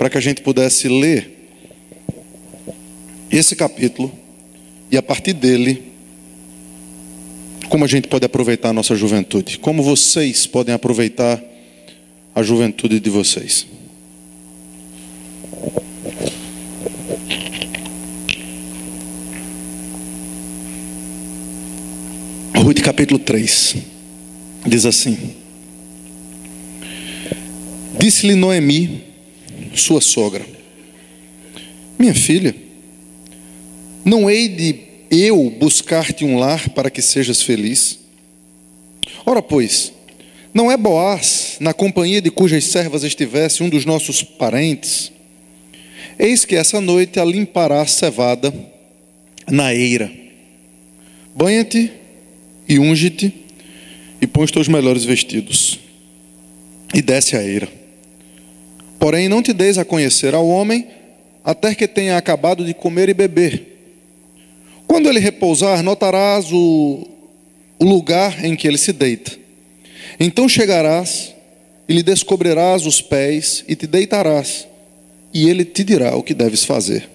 para que a gente pudesse ler esse capítulo e a partir dele, como a gente pode aproveitar a nossa juventude, como vocês podem aproveitar a juventude de vocês. Ruth capítulo 3 diz assim: disse-lhe Noemi, sua sogra: minha filha, não hei de eu buscar-te um lar para que sejas feliz? Ora pois, não é Boaz, na companhia de cujas servas estivesse, um dos nossos parentes? Eis que essa noite a limpará cevada na eira. Banha-te e unge-te, e põe os teus melhores vestidos, e desce a eira. Porém não te deis a conhecer ao homem, até que tenha acabado de comer e beber. Quando ele repousar, notarás o lugar em que ele se deita. Então chegarás e lhe descobrirás os pés e te deitarás, e ele te dirá o que deves fazer.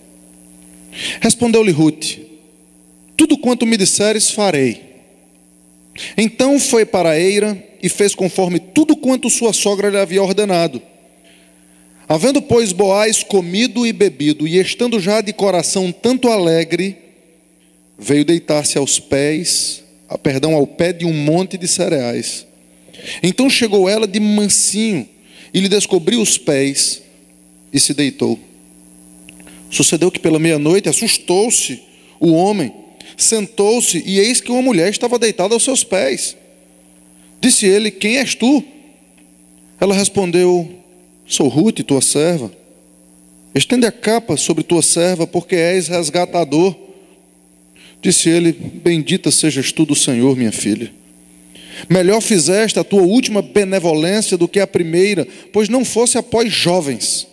Respondeu-lhe Ruth: tudo quanto me disseres farei. Então foi para a eira e fez conforme tudo quanto sua sogra lhe havia ordenado. Havendo, pois, Boaz comido e bebido, e estando já de coração tanto alegre, veio deitar-se ao pé de um monte de cereais. Então chegou ela de mansinho, e lhe descobriu os pés, e se deitou. Sucedeu que pela meia-noite assustou-se o homem, sentou-se, e eis que uma mulher estava deitada aos seus pés. Disse ele: quem és tu? Ela respondeu: sou Ruth, tua serva. Estende a capa sobre tua serva, porque és resgatador. Disse ele: bendita sejas tu do Senhor, minha filha. Melhor fizeste a tua última benevolência do que a primeira, pois não fosse após jovens,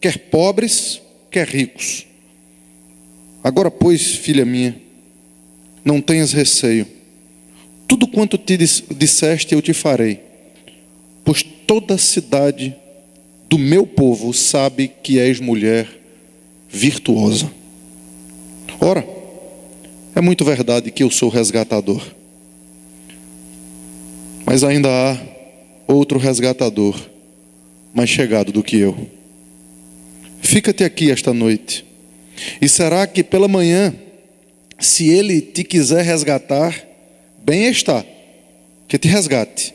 quer pobres, quer ricos. Agora, pois, filha minha, não tenhas receio. Tudo quanto te disseste eu te farei, pois toda a cidade do meu povo sabe que és mulher virtuosa. Ora, é muito verdade que eu sou resgatador, mas ainda há outro resgatador mais chegado do que eu. Fica-te aqui esta noite, e será que pela manhã, se ele te quiser resgatar, bem está, que te resgate.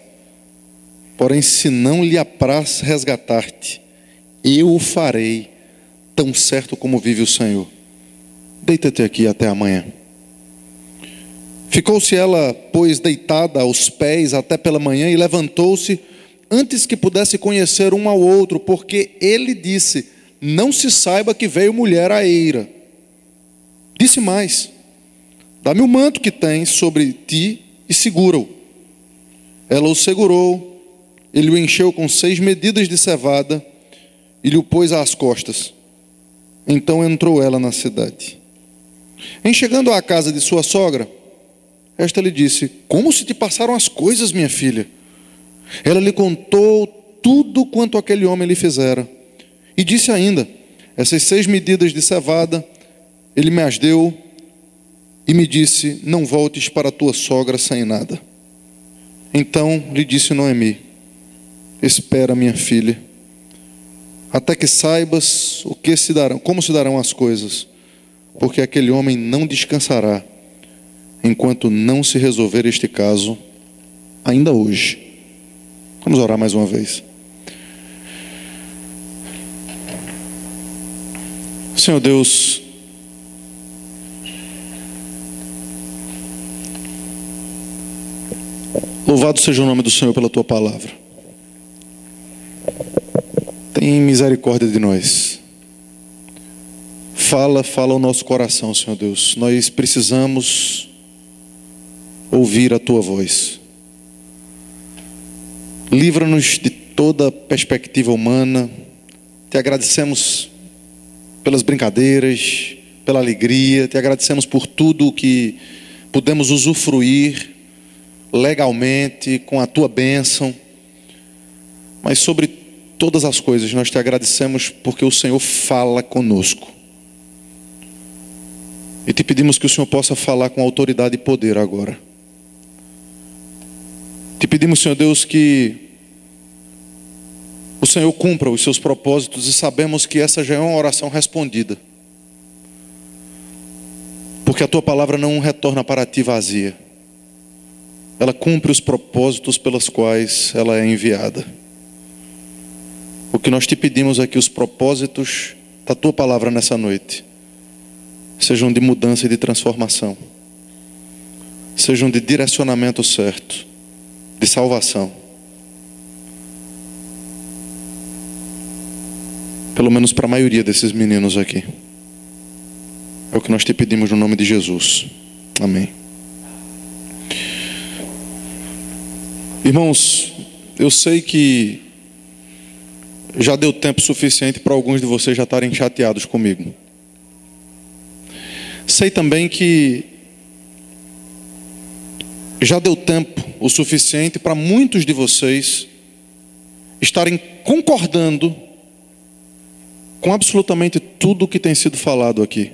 Porém, se não lhe apraz resgatar-te, eu o farei, tão certo como vive o Senhor. Deita-te aqui até amanhã. Ficou-se ela, pois, deitada aos pés até pela manhã, e levantou-se, antes que pudesse conhecer um ao outro, porque ele disse: não se saiba que veio mulher à eira. Disse mais: dá-me o manto que tens sobre ti e segura-o. Ela o segurou, ele o encheu com 6 medidas de cevada e lhe o pôs às costas. Então entrou ela na cidade. Em chegando à casa de sua sogra, esta lhe disse: como se te passaram as coisas, minha filha? Ela lhe contou tudo quanto aquele homem lhe fizera. E disse ainda: essas 6 medidas de cevada ele me as deu e me disse: não voltes para tua sogra sem nada. Então lhe disse Noemi: espera, minha filha, até que saibas como se darão as coisas, porque aquele homem não descansará enquanto não se resolver este caso ainda hoje. Vamos orar mais uma vez. Senhor Deus, louvado seja o nome do Senhor pela tua palavra. Tem misericórdia de nós. Fala ao nosso coração, Senhor Deus. Nós precisamos ouvir a tua voz. Livra-nos de toda perspectiva humana. Te agradecemos pelas brincadeiras, pela alegria. Te agradecemos por tudo que pudemos usufruir legalmente, com a tua bênção. Mas sobre todas as coisas, nós te agradecemos porque o Senhor fala conosco. E te pedimos que o Senhor possa falar com autoridade e poder agora. Te pedimos, Senhor Deus, que o Senhor cumpra os seus propósitos, e sabemos que essa já é uma oração respondida. Porque a tua palavra não retorna para ti vazia. Ela cumpre os propósitos pelos quais ela é enviada. O que nós te pedimos é que os propósitos da tua palavra nessa noite sejam de mudança e de transformação, sejam de direcionamento certo, de salvação. Pelo menos para a maioria desses meninos aqui. É o que nós te pedimos no nome de Jesus. Amém. Irmãos, eu sei que já deu tempo suficiente para alguns de vocês já estarem chateados comigo. Sei também que já deu tempo o suficiente para muitos de vocês estarem concordando com absolutamente tudo o que tem sido falado aqui.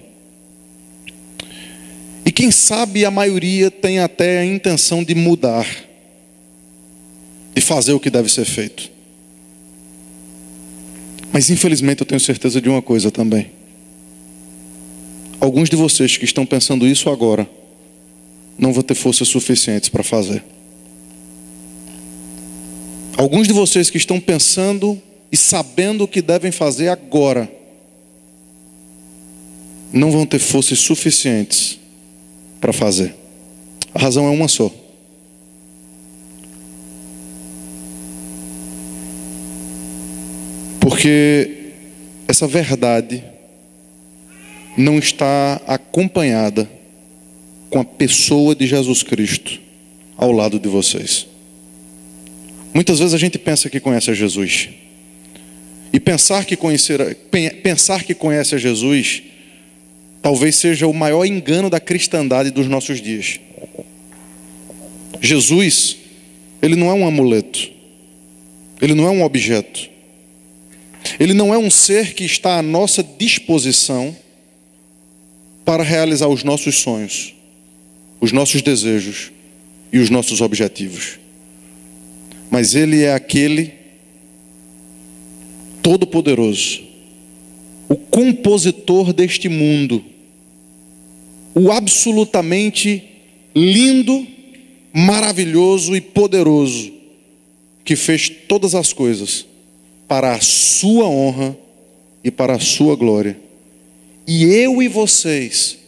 E quem sabe a maioria tem até a intenção de mudar, de fazer o que deve ser feito. Mas infelizmente eu tenho certeza de uma coisa também. Alguns de vocês que estão pensando isso agora não vão ter forças suficientes para fazer. Alguns de vocês que estão pensando e sabendo o que devem fazer agora não vão ter forças suficientes para fazer. A razão é uma só. Porque essa verdade não está acompanhada com a pessoa de Jesus Cristo ao lado de vocês. Muitas vezes a gente pensa que conhece a Jesus. E pensar que conhece a Jesus talvez seja o maior engano da cristandade dos nossos dias. Jesus, ele não é um amuleto. Ele não é um objeto. Ele não é um ser que está à nossa disposição para realizar os nossos sonhos, os nossos desejos e os nossos objetivos. Mas ele é aquele todo-poderoso, o compositor deste mundo, o absolutamente lindo, maravilhoso e poderoso, que fez todas as coisas para a sua honra e para a sua glória. E eu e vocês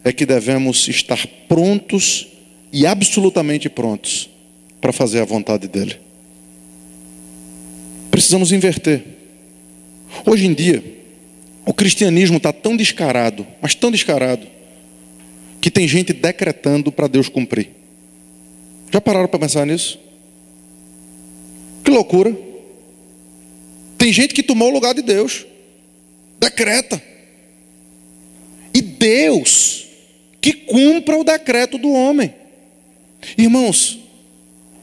é que devemos estar prontos e absolutamente prontos para fazer a vontade dele. Precisamos inverter. Hoje em dia, o cristianismo está tão descarado, mas tão descarado, que tem gente decretando para Deus cumprir. Já pararam para pensar nisso? Que loucura. Tem gente que tomou o lugar de Deus, decreta. E Deus que cumpra o decreto do homem. Irmãos,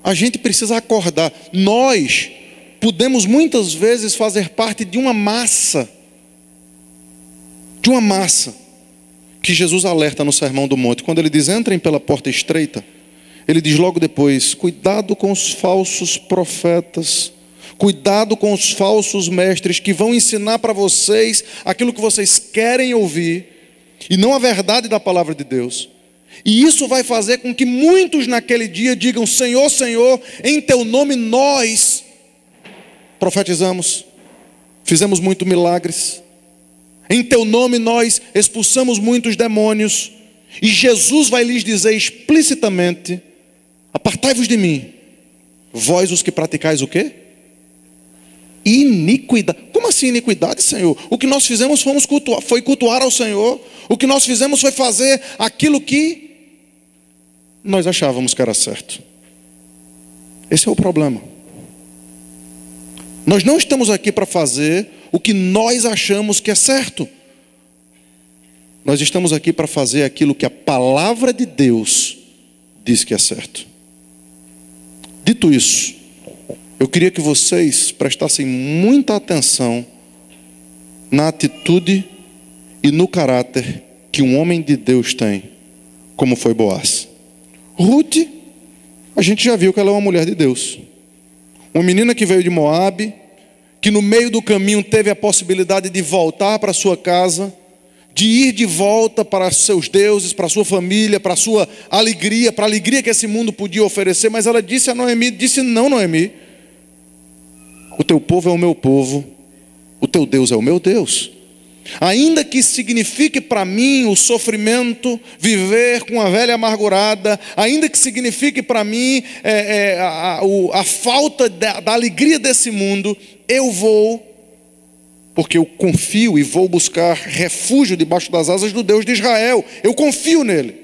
a gente precisa acordar. Nós podemos muitas vezes fazer parte de uma massa que Jesus alerta no Sermão do Monte. Quando ele diz, entrem pela porta estreita, ele diz logo depois, cuidado com os falsos profetas, cuidado com os falsos mestres que vão ensinar para vocês aquilo que vocês querem ouvir e não a verdade da palavra de Deus. E isso vai fazer com que muitos naquele dia digam, Senhor, Senhor, em teu nome nós profetizamos, fizemos muitos milagres, em teu nome nós expulsamos muitos demônios. E Jesus vai lhes dizer explicitamente, apartai-vos de mim, vós os que praticais o quê? Iniquidade. Como assim iniquidade, Senhor? O que nós fizemos foi cultuar ao Senhor. O que nós fizemos foi fazer aquilo que nós achávamos que era certo. Esse é o problema. Nós não estamos aqui para fazer o que nós achamos que é certo. Nós estamos aqui para fazer aquilo que a palavra de Deus diz que é certo. Dito isso, Eu queria que vocês prestassem muita atenção na atitude e no caráter que um homem de Deus tem, como foi Boaz. Ruth, a gente já viu que ela é uma mulher de Deus. Uma menina que veio de Moabe, que no meio do caminho teve a possibilidade de voltar para sua casa, de ir de volta para seus deuses, para sua família, para a sua alegria, para a alegria que esse mundo podia oferecer. Mas ela disse a Noemi, não, Noemi, o teu povo é o meu povo, o teu Deus é o meu Deus. Ainda que signifique para mim o sofrimento, viver com a velha amargurada, ainda que signifique para mim a falta da alegria desse mundo, eu vou, porque eu confio e vou buscar refúgio debaixo das asas do Deus de Israel. Eu confio nele.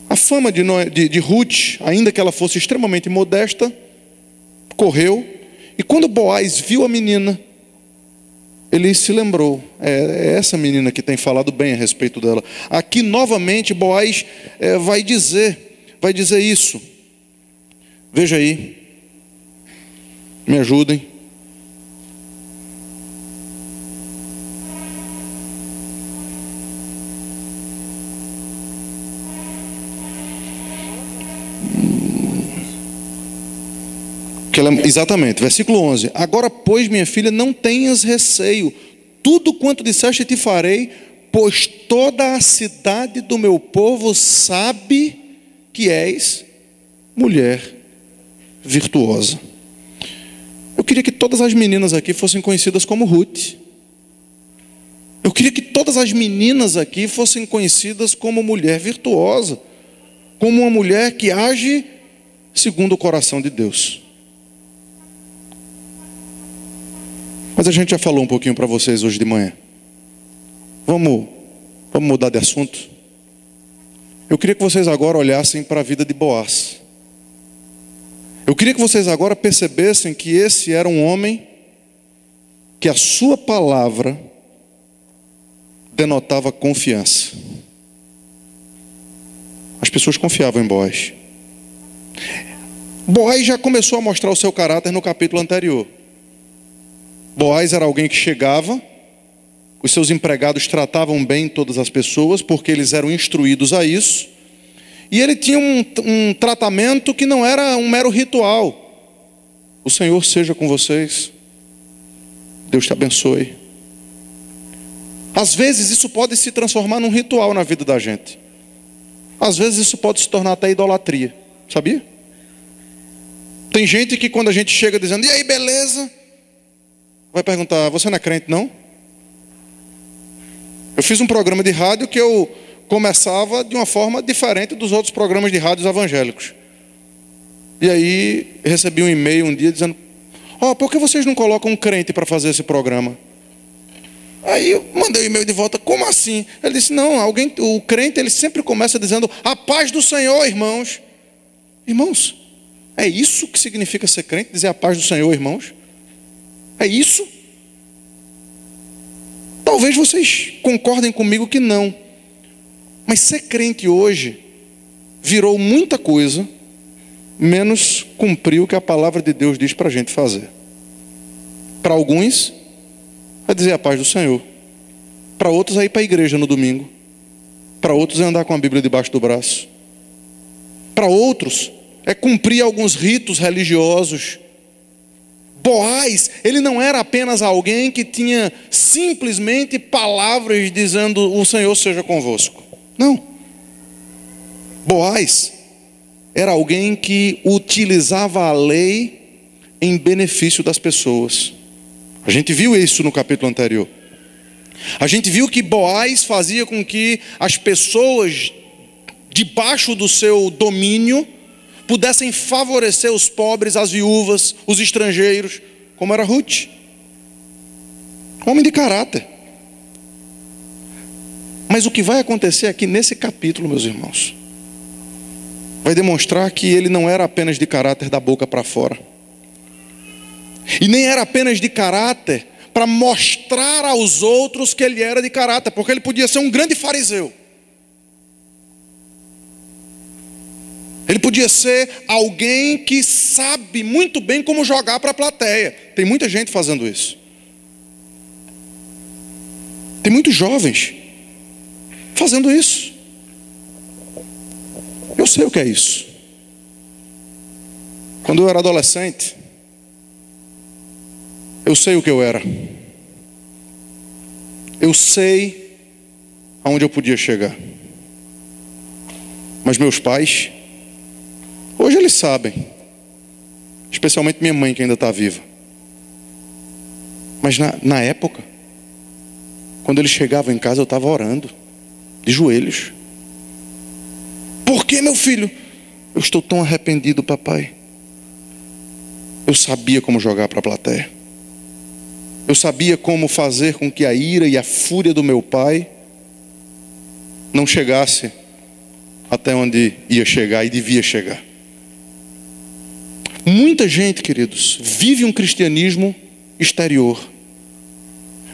A fama de Ruth, ainda que ela fosse extremamente modesta, correu, e quando Boaz viu a menina, ele se lembrou, é essa menina que tem falado bem a respeito dela. Aqui novamente Boaz vai dizer isso. Veja aí, me ajudem. Exatamente, versículo 11. Agora, pois, minha filha, não tenhas receio. Tudo quanto disseste te farei, pois toda a cidade do meu povo sabe que és mulher virtuosa. Eu queria que todas as meninas aqui fossem conhecidas como Ruth. Eu queria que todas as meninas aqui fossem conhecidas como mulher virtuosa, como uma mulher que age segundo o coração de Deus. Mas a gente já falou um pouquinho para vocês hoje de manhã. Vamos mudar de assunto? Eu queria que vocês agora olhassem para a vida de Boaz. Eu queria que vocês agora percebessem que esse era um homem que a sua palavra denotava confiança. As pessoas confiavam em Boaz. Boaz já começou a mostrar o seu caráter no capítulo anterior. Boaz era alguém que chegava, os seus empregados tratavam bem todas as pessoas, porque eles eram instruídos a isso, e ele tinha um tratamento que não era um mero ritual. O Senhor seja com vocês, Deus te abençoe. Às vezes isso pode se transformar num ritual na vida da gente. Às vezes isso pode se tornar até idolatria, sabia? Tem gente que quando a gente chega dizendo, e aí, beleza? Vai perguntar, você não é crente, não? Eu fiz um programa de rádio que eu começava de uma forma diferente dos outros programas de rádios evangélicos. E aí recebi um e-mail um dia dizendo, por que vocês não colocam um crente para fazer esse programa? Aí eu mandei o e-mail de volta, como assim? Ele disse, não, o crente ele sempre começa dizendo, a paz do Senhor, irmãos. Irmãos, é isso que significa ser crente, dizer a paz do Senhor, irmãos? É isso? Talvez vocês concordem comigo que não. Mas ser crente hoje virou muita coisa, menos cumprir o que a palavra de Deus diz para a gente fazer. Para alguns, é dizer a paz do Senhor. Para outros, é ir para a igreja no domingo. Para outros, é andar com a Bíblia debaixo do braço. Para outros, é cumprir alguns ritos religiosos. Boaz, ele não era apenas alguém que tinha simplesmente palavras dizendo o Senhor seja convosco. Não. Boaz era alguém que utilizava a lei em benefício das pessoas. A gente viu isso no capítulo anterior. A gente viu que Boaz fazia com que as pessoas debaixo do seu domínio pudessem favorecer os pobres, as viúvas, os estrangeiros, como era Ruth. Homem de caráter. Mas o que vai acontecer aqui nesse capítulo, meus irmãos, vai demonstrar que ele não era apenas de caráter da boca para fora. E nem era apenas de caráter para mostrar aos outros que ele era de caráter, porque ele podia ser um grande fariseu. Ele podia ser alguém que sabe muito bem como jogar para a plateia. Tem muita gente fazendo isso. Tem muitos jovens fazendo isso. Eu sei o que é isso. Quando eu era adolescente, eu sei o que eu era. Eu sei aonde eu podia chegar. Mas meus pais, hoje eles sabem. Especialmente minha mãe, que ainda está viva. Mas na época, quando eles chegavam em casa, eu estava orando, de joelhos. Por que, meu filho? Eu estou tão arrependido, papai. Eu sabia como jogar para a plateia. Eu sabia como fazer com que a ira e a fúria do meu pai não chegasse até onde ia chegar e devia chegar. Muita gente, queridos, vive um cristianismo exterior.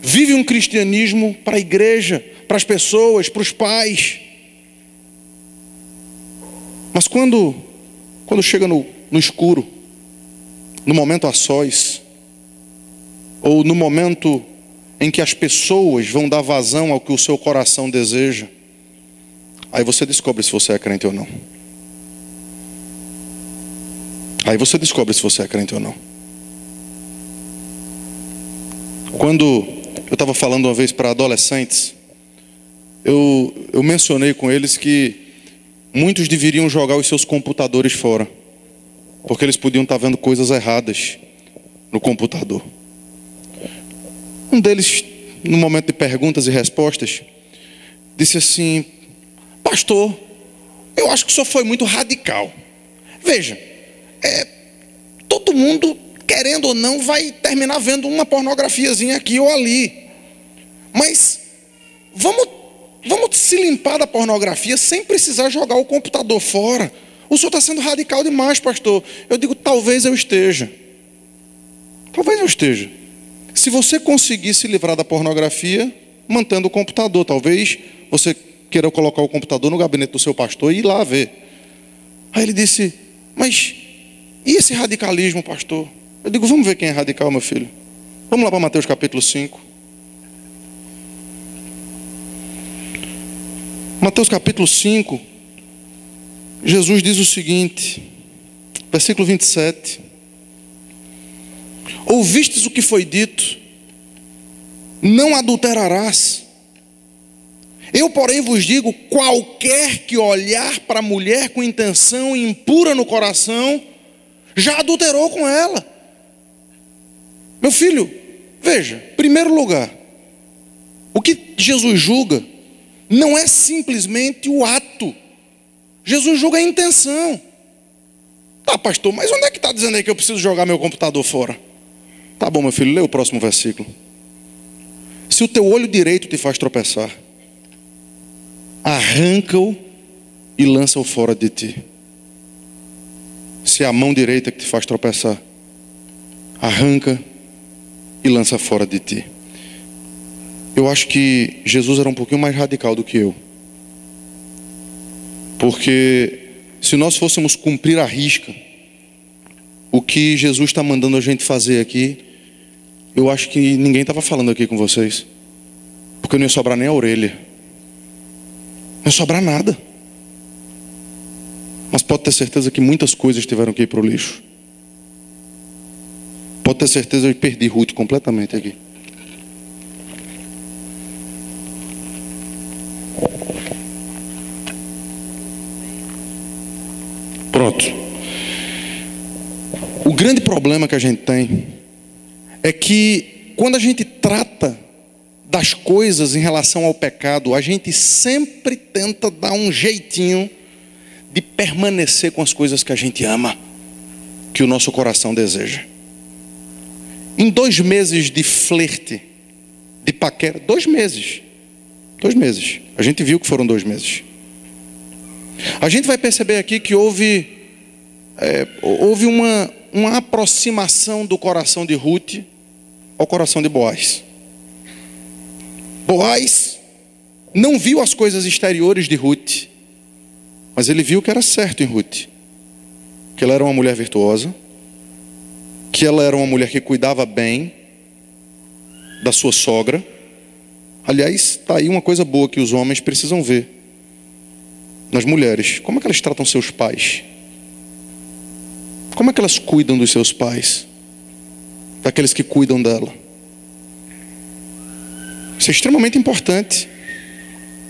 Vive um cristianismo para a igreja, para as pessoas, para os pais. Mas quando chega no escuro, no momento a sós, ou no momento em que as pessoas vão dar vazão ao que o seu coração deseja, aí você descobre se você é crente ou não. Aí você descobre se você é crente ou não. Quando eu estava falando uma vez para adolescentes, eu mencionei com eles que muitos deveriam jogar os seus computadores fora, porque eles podiam estar vendo coisas erradas no computador. Um deles, no momento de perguntas e respostas, disse assim: pastor, eu acho que o senhor foi muito radical. Veja, todo mundo, querendo ou não, vai terminar vendo uma pornografiazinha aqui ou ali. Mas vamos se limpar da pornografia sem precisar jogar o computador fora. O senhor está sendo radical demais, pastor. Eu digo, talvez eu esteja. Talvez eu esteja. Se você conseguir se livrar da pornografia, mantendo o computador, talvez você queira colocar o computador no gabinete do seu pastor e ir lá ver. Aí ele disse, mas e esse radicalismo, pastor? Eu digo, vamos ver quem é radical, meu filho. Vamos lá para Mateus capítulo 5. Mateus capítulo 5, Jesus diz o seguinte, versículo 27. Ouvistes o que foi dito, não adulterarás. Eu, porém, vos digo, qualquer que olhar para a mulher com intenção impura no coração, já adulterou com ela. Meu filho, veja, primeiro lugar, o que Jesus julga não é simplesmente o ato. Jesus julga a intenção. Tá, pastor, mas onde é que está dizendo aí que eu preciso jogar meu computador fora? Tá bom, meu filho, lê o próximo versículo. Se o teu olho direito te faz tropeçar, arranca-o e lança-o fora de ti. Se é a mão direita que te faz tropeçar, arranca e lança fora de ti. Eu acho que Jesus era um pouquinho mais radical do que eu. Porque se nós fôssemos cumprir à risca o que Jesus está mandando a gente fazer aqui, eu acho que ninguém estava falando aqui com vocês. Porque não ia sobrar nem a orelha. Não ia sobrar nada. Mas pode ter certeza que muitas coisas tiveram que ir para o lixo. Pode ter certeza que eu perdi Ruth completamente aqui. Pronto. O grande problema que a gente tem é que quando a gente trata das coisas em relação ao pecado, a gente sempre tenta dar um jeitinho de permanecer com as coisas que a gente ama, que o nosso coração deseja. Em 2 meses de flerte, de paquera, 2 meses, a gente viu que foram 2 meses. A gente vai perceber aqui que houve uma aproximação do coração de Ruth ao coração de Boaz. Boaz não viu as coisas exteriores de Ruth, mas ele viu que era certo em Ruth. que ela era uma mulher virtuosa, que ela era uma mulher que cuidava bem da sua sogra. Aliás, está aí uma coisa boa que os homens precisam ver nas mulheres. Como é que elas tratam seus pais? Como é que elas cuidam dos seus pais? Daqueles que cuidam dela? Isso é extremamente importante.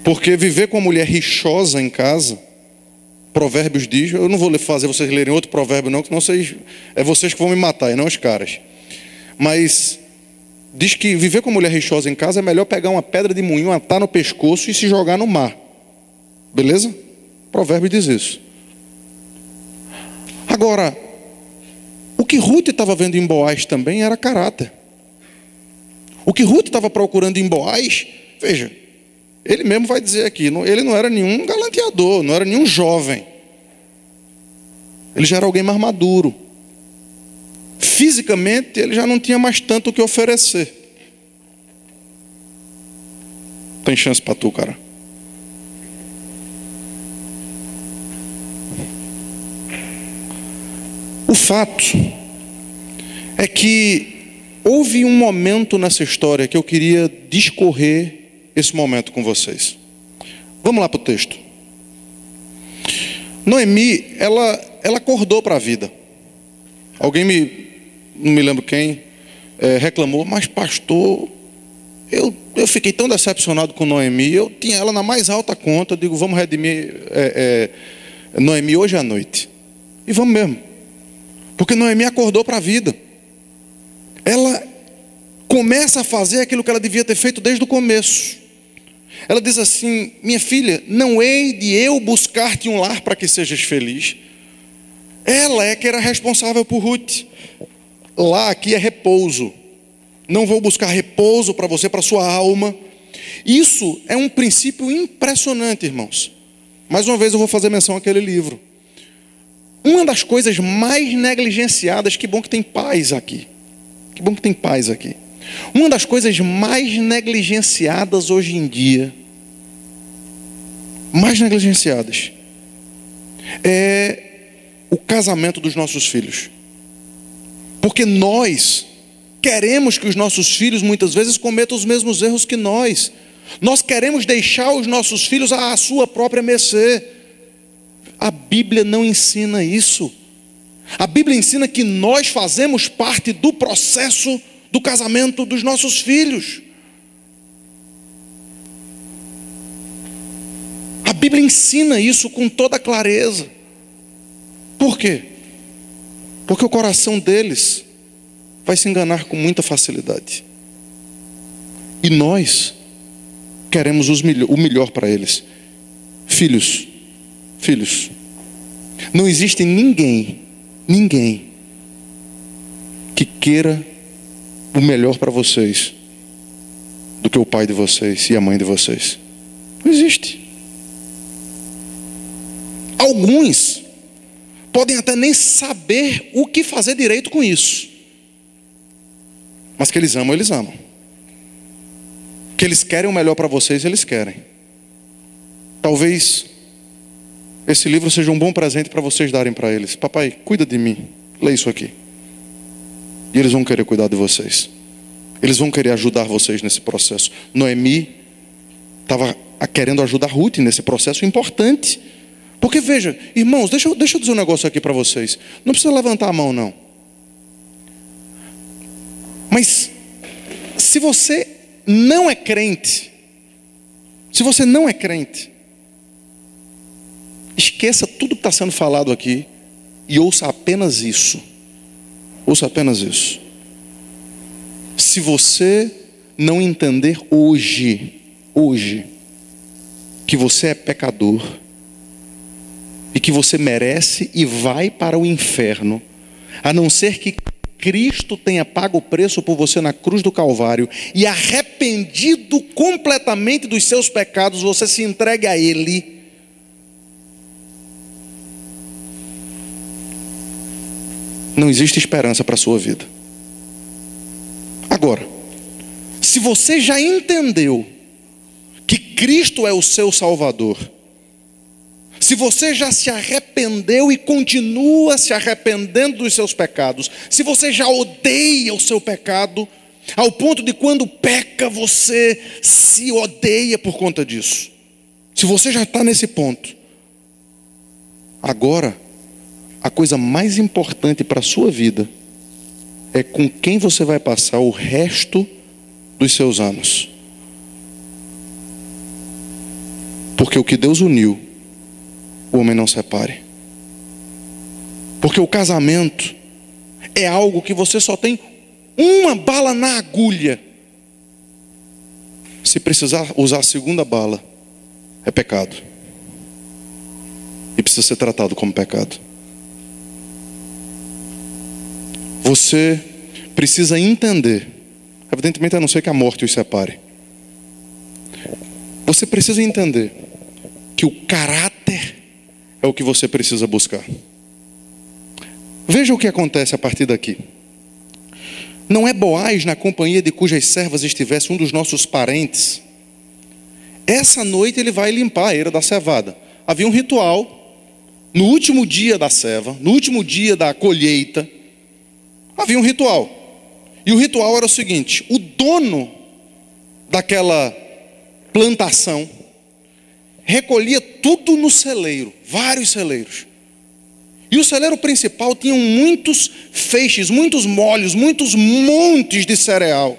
Porque viver com uma mulher rixosa em casa, Provérbios diz, eu não vou fazer vocês lerem outro provérbio não, que não é vocês que vão me matar, e não os caras. Mas diz que viver com uma mulher rixosa em casa é melhor pegar uma pedra de moinho, atar no pescoço e se jogar no mar. Beleza? Provérbio diz isso. Agora, o que Ruth estava vendo em Boaz também era caráter. O que Ruth estava procurando em Boaz, veja, ele mesmo vai dizer aqui, ele não era nenhum galanteador, não era nenhum jovem. Ele já era alguém mais maduro. Fisicamente, ele já não tinha mais tanto o que oferecer. Tem chance para tu, cara. O fato é que houve um momento nessa história que eu queria discorrer esse momento com vocês. Vamos lá para o texto. Noemi, ela acordou para a vida. Alguém não me lembro quem, reclamou, mas pastor, eu fiquei tão decepcionado com Noemi, eu tinha ela na mais alta conta, eu digo, vamos redimir Noemi hoje à noite. E vamos mesmo. Porque Noemi acordou para a vida. Ela começa a fazer aquilo que ela devia ter feito desde o começo. Ela diz assim, minha filha, não hei de eu buscar-te um lar para que sejas feliz. Ela é que era responsável por Ruth. Lá, aqui é repouso. Não vou buscar repouso para você, para sua alma. Isso é um princípio impressionante, irmãos. Mais uma vez eu vou fazer menção àquele livro. Uma das coisas mais negligenciadas, que bom que tem paz aqui. Que bom que tem paz aqui. Uma das coisas mais negligenciadas hoje em dia, mais negligenciadas, é o casamento dos nossos filhos. Porque nós queremos que os nossos filhos muitas vezes cometam os mesmos erros que nós. Nós queremos deixar os nossos filhos à sua própria mercê. A Bíblia não ensina isso. A Bíblia ensina que nós fazemos parte do processo do casamento dos nossos filhos. A Bíblia ensina isso com toda clareza. Por quê? Porque o coração deles vai se enganar com muita facilidade. E nós queremos o melhor para eles. Filhos, não existe ninguém que queira o melhor para vocês do que o pai de vocês e a mãe de vocês. Não existe. Alguns podem até nem saber o que fazer direito com isso, mas que eles amam. Que eles querem o melhor para vocês, eles querem. Talvez esse livro seja um bom presente para vocês darem para eles. Papai, cuida de mim, lê isso aqui. E eles vão querer cuidar de vocês. Eles vão querer ajudar vocês nesse processo. Noemi estava querendo ajudar Ruth nesse processo importante. Porque veja, irmãos, deixa eu dizer um negócio aqui para vocês. Não precisa levantar a mão não. Mas se você não é crente, esqueça tudo que está sendo falado aqui e ouça apenas isso. Se você não entender hoje, que você é pecador e que você merece e vai para o inferno, a não ser que Cristo tenha pago o preço por você na cruz do Calvário e arrependido completamente dos seus pecados, você se entregue a Ele. Não existe esperança para a sua vida. Agora, se você já entendeu que Cristo é o seu Salvador, se você já se arrependeu arrependeu e continua se arrependendo dos seus pecados, se você já odeia o seu pecado, ao ponto de quando peca você se odeia por conta disso, se você já está nesse ponto, agora a coisa mais importante para a sua vida é com quem você vai passar o resto dos seus anos. Porque o que Deus uniu, o homem não separe. Porque o casamento é algo que você só tem uma bala na agulha. Se precisar usar a segunda bala, é pecado. E precisa ser tratado como pecado. Você precisa entender, evidentemente a não ser que a morte os separe. Você precisa entender que o caráter é o que você precisa buscar. Veja o que acontece a partir daqui. Não é Boaz na companhia de cujas servas estivesse um dos nossos parentes. Essa noite ele vai limpar a eira da cevada. Havia um ritual, no último dia da ceva, no último dia da colheita, havia um ritual. E o ritual era o seguinte: o dono daquela plantação recolhia tudo no celeiro, vários celeiros. E o celeiro principal tinha muitos feixes, muitos molhos, muitos montes de cereal.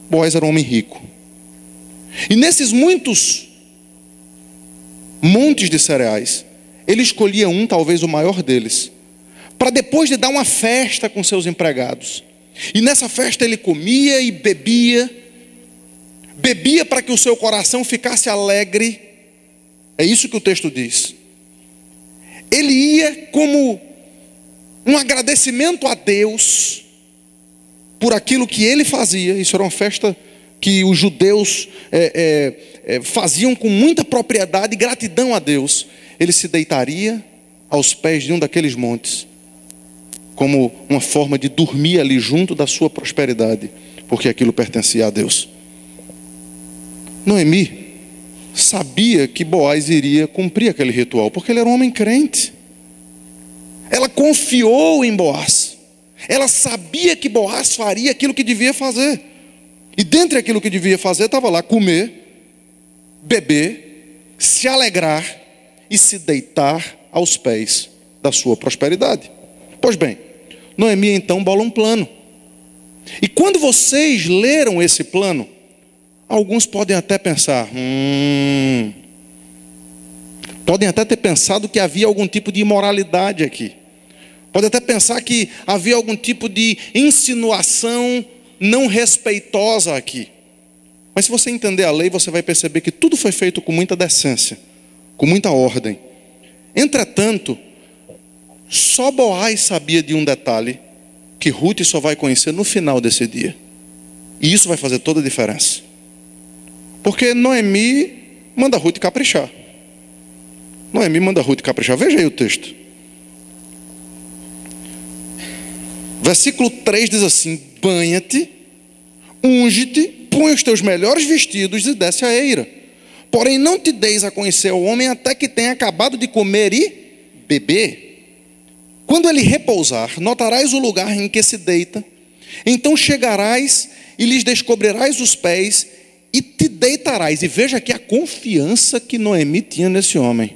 Boaz era um homem rico. E nesses muitos montes de cereais, ele escolhia um, talvez o maior deles, para depois de dar uma festa com seus empregados. E nessa festa ele comia e bebia para que o seu coração ficasse alegre. É isso que o texto diz. Ele ia como um agradecimento a Deus por aquilo que ele fazia. Isso era uma festa que os judeus faziam com muita propriedade e gratidão a Deus. Ele se deitaria aos pés de um daqueles montes, como uma forma de dormir ali junto da sua prosperidade, porque aquilo pertencia a Deus. Noemi sabia que Boaz iria cumprir aquele ritual, porque ele era um homem crente. Ela confiou em Boaz. Ela sabia que Boaz faria aquilo que devia fazer. E dentre aquilo que devia fazer, estava lá comer, beber, se alegrar e se deitar aos pés da sua prosperidade. Pois bem, Noemi então bola um plano. E quando vocês leram esse plano, alguns podem até pensar, podem até ter pensado que havia algum tipo de imoralidade aqui. Pode até pensar que havia algum tipo de insinuação não respeitosa aqui. Mas se você entender a lei, você vai perceber que tudo foi feito com muita decência, com muita ordem. Entretanto, só Boaz sabia de um detalhe que Ruth só vai conhecer no final desse dia. E isso vai fazer toda a diferença. Porque Noemi manda Ruth caprichar. Noemi manda Ruth caprichar. Veja aí o texto. Versículo 3 diz assim: banha-te, unge-te, põe os teus melhores vestidos e desce a eira. Porém não te deis a conhecer o homem até que tenha acabado de comer e beber. Quando ele repousar, notarás o lugar em que se deita. Então chegarás e lhes descobrirás os pés e te deitarás. E veja aqui a confiança que Noemi tinha nesse homem.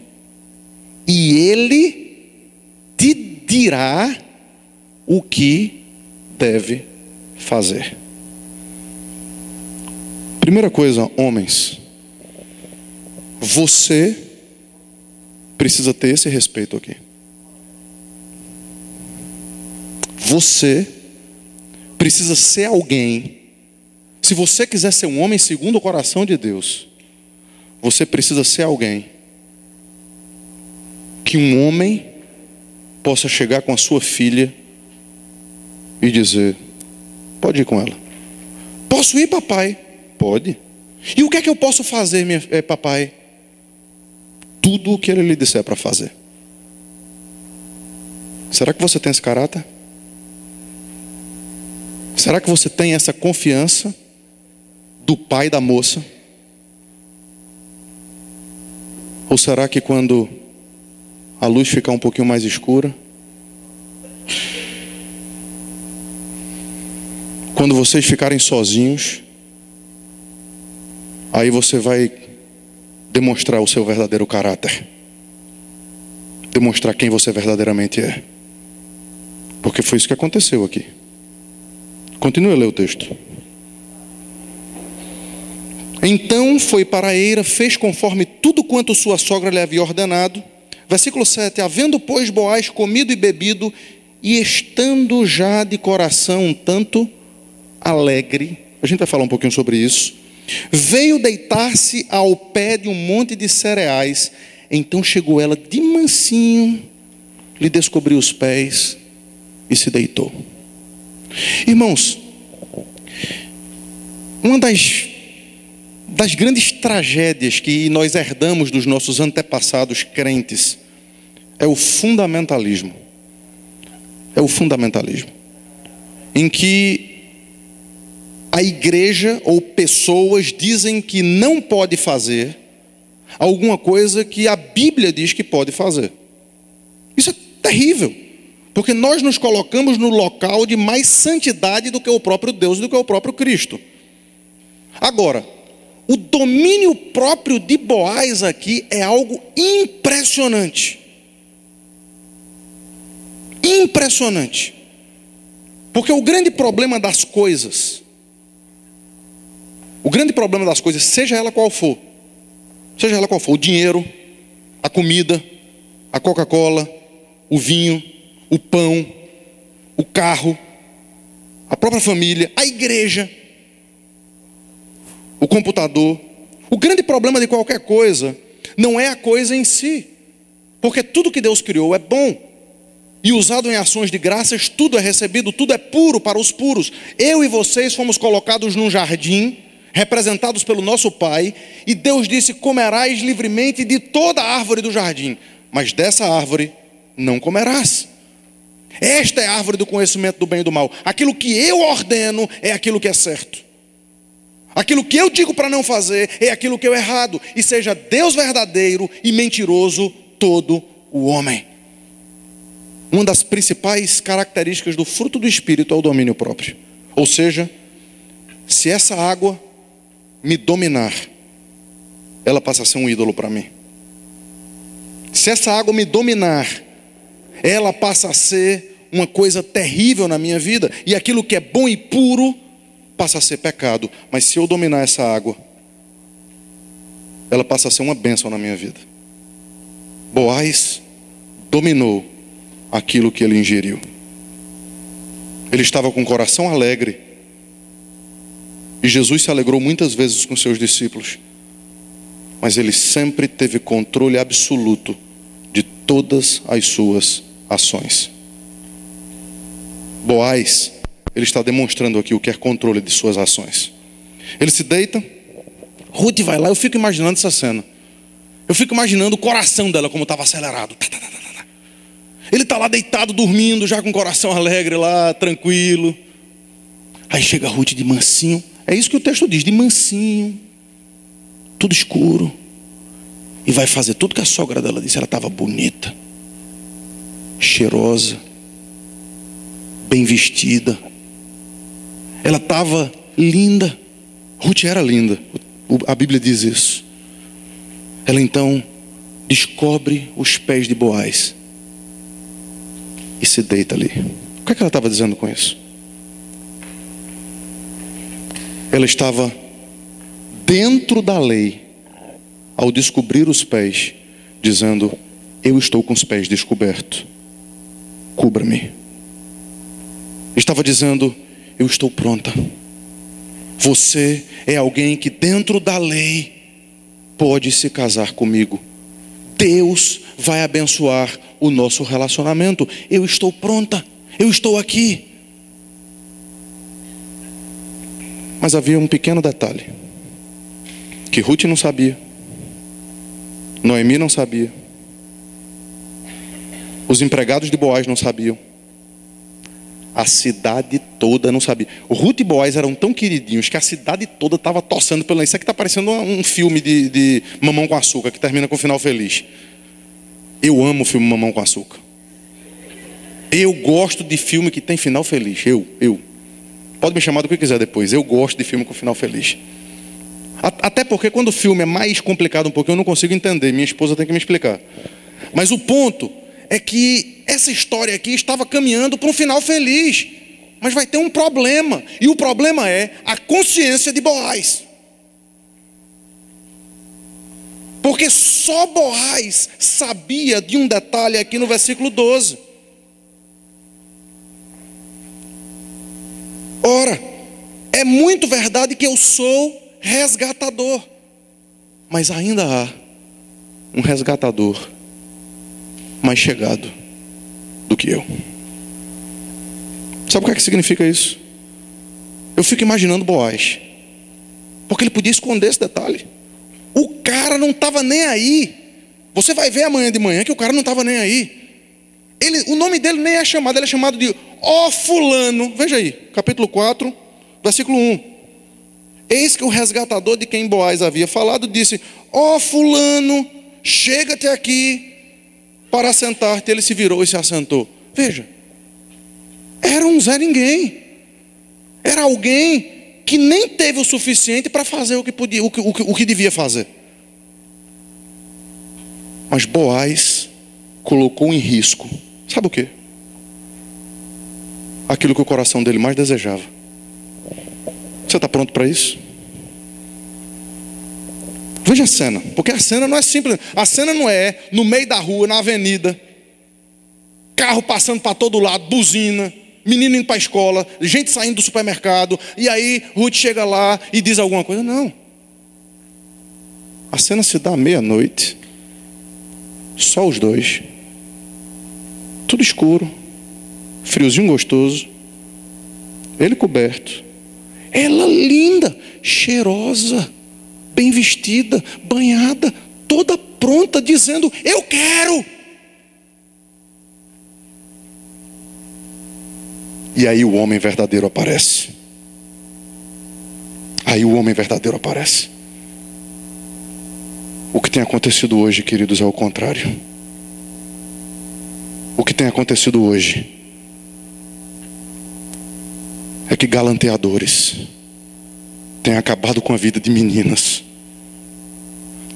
E ele te dirá o que deve fazer. Primeira coisa, homens, você precisa ter esse respeito aqui. Você precisa ser alguém. Se você quiser ser um homem segundo o coração de Deus, você precisa ser alguém que um homem possa chegar com a sua filha e dizer: pode ir com ela. Posso ir, papai? Pode. E o que é que eu posso fazer, papai? Tudo o que ele lhe disser para fazer. Será que você tem esse caráter? Será que você tem essa confiança do pai da moça? Ou será que quando a luz ficar um pouquinho mais escura. Quando vocês ficarem sozinhos, aí você vai demonstrar o seu verdadeiro caráter. Demonstrar quem você verdadeiramente é. Porque foi isso que aconteceu aqui. Continue a ler o texto. Então foi para a eira, fez conforme tudo quanto sua sogra lhe havia ordenado. Versículo 7. Havendo, pois, Boaz comido e bebido, e estando já de coração um tanto alegre, a gente vai falar um pouquinho sobre isso, veio deitar-se ao pé de um monte de cereais. Então chegou ela de mansinho, lhe descobriu os pés e se deitou. Irmãos, uma das grandes tragédias que nós herdamos dos nossos antepassados crentes é o fundamentalismo. É o fundamentalismo. Em que a igreja ou pessoas dizem que não pode fazer alguma coisa que a Bíblia diz que pode fazer. Isso é terrível, porque nós nos colocamos no local de mais santidade do que o próprio Deus, do que o próprio Cristo. Agora, o domínio próprio de Boaz aqui é algo impressionante. Impressionante. Porque o grande problema das coisas, seja ela qual for, o dinheiro, a comida, a Coca-Cola, o vinho, o pão, o carro, a própria família, a igreja, o computador. O grande problema de qualquer coisa não é a coisa em si, porque tudo que Deus criou é bom, e usado em ações de graças, tudo é recebido, tudo é puro para os puros. Eu e vocês fomos colocados num jardim, representados pelo nosso Pai, e Deus disse: comerás livremente de toda a árvore do jardim, mas dessa árvore não comerás. Esta é a árvore do conhecimento do bem e do mal. Aquilo que eu ordeno é aquilo que é certo. Aquilo que eu digo para não fazer é aquilo que é errado. E seja Deus verdadeiro e mentiroso todo o homem. Uma das principais características do fruto do Espírito é o domínio próprio. Ou seja, se essa água me dominar, ela passa a ser um ídolo para mim. Se essa água me dominar, ela passa a ser uma coisa terrível na minha vida. E aquilo que é bom e puro passa a ser pecado. Mas se eu dominar essa água, ela passa a ser uma bênção na minha vida. Boaz dominou aquilo que ele ingeriu. Ele estava com o coração alegre. E Jesus se alegrou muitas vezes com seus discípulos. Mas ele sempre teve controle absoluto de todas as suas ações. Boaz, ele está demonstrando aqui o que é controle de suas ações. Ele se deita, Ruth vai lá, eu fico imaginando essa cena. Eu fico imaginando o coração dela como estava acelerado. Ele está lá deitado, dormindo, já com o coração alegre lá, tranquilo. Aí chega Ruth de mansinho. É isso que o texto diz, de mansinho, tudo escuro. E vai fazer tudo que a sogra dela disse. Ela estava bonita, cheirosa, bem vestida. Ela estava linda. Ruth era linda, a Bíblia diz isso. Ela então descobre os pés de Boaz e se deita ali. O que é que ela estava dizendo com isso? Ela estava dentro da lei ao descobrir os pés, dizendo: eu estou com os pés descobertos, cubra-me. Estava dizendo: eu estou pronta. Você é alguém que dentro da lei pode se casar comigo. Deus vai abençoar o nosso relacionamento. Eu estou pronta, eu estou aqui. Mas havia um pequeno detalhe que Ruth não sabia, Noemi não sabia, os empregados de Boaz não sabiam, a cidade toda não sabia. O Ruth e Boaz eram tão queridinhos que a cidade toda estava torcendo pelo... Isso aqui está parecendo um filme de Mamão com Açúcar, que termina com um final feliz. Eu amo o filme Mamão com Açúcar. Eu gosto de filme que tem final feliz. Eu. Pode me chamar do que quiser depois. Eu gosto de filme com final feliz. Até porque quando o filme é mais complicado um pouquinho, eu não consigo entender. Minha esposa tem que me explicar. Mas o ponto é que essa história aqui estava caminhando para um final feliz. Mas vai ter um problema. E o problema é a consciência de Boaz. Porque só Boaz sabia de um detalhe aqui no versículo 12. Ora, é muito verdade que eu sou resgatador, mas ainda há um resgatador mais chegado do que eu. Sabe o que significa isso? Eu fico imaginando Boaz, porque ele podia esconder esse detalhe. O cara não estava nem aí. Você vai ver amanhã de manhã que o cara não estava nem aí. O nome dele nem é chamado, ele é chamado de ó fulano. Veja aí, capítulo 4, versículo 1. Eis que o resgatador de quem Boaz havia falado disse: ó fulano, chega-te aqui para assentar-te. Ele se virou e se assentou. Veja, era um Zé Ninguém. Era alguém que nem teve o suficiente para fazer o que podia, o que devia fazer. Mas Boaz colocou em risco, sabe o quê? Aquilo que o coração dele mais desejava. Você está pronto para isso? Veja a cena, porque a cena não é simples. A cena não é no meio da rua, na avenida, carro passando para todo lado, buzina, menino indo para a escola, gente saindo do supermercado, e aí Ruth chega lá e diz alguma coisa. Não. A cena se dá à meia-noite, só os dois, tudo escuro, friozinho gostoso, ele coberto, ela linda, cheirosa, bem vestida, banhada, toda pronta, dizendo: eu quero. E aí o homem verdadeiro aparece. O que tem acontecido hoje, queridos, é o contrário. O que tem acontecido hoje é que galanteadores têm acabado com a vida de meninas,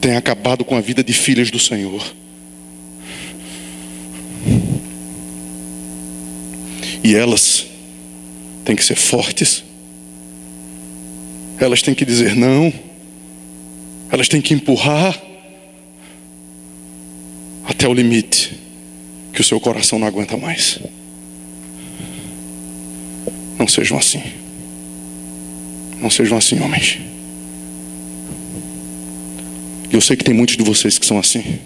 têm acabado com a vida de filhas do Senhor. E elas têm que ser fortes. Elas têm que dizer não. Elas têm que empurrar até o limite que o seu coração não aguenta mais. Não sejam assim. Não sejam assim, homens. Eu sei que tem muitos de vocês que são assim.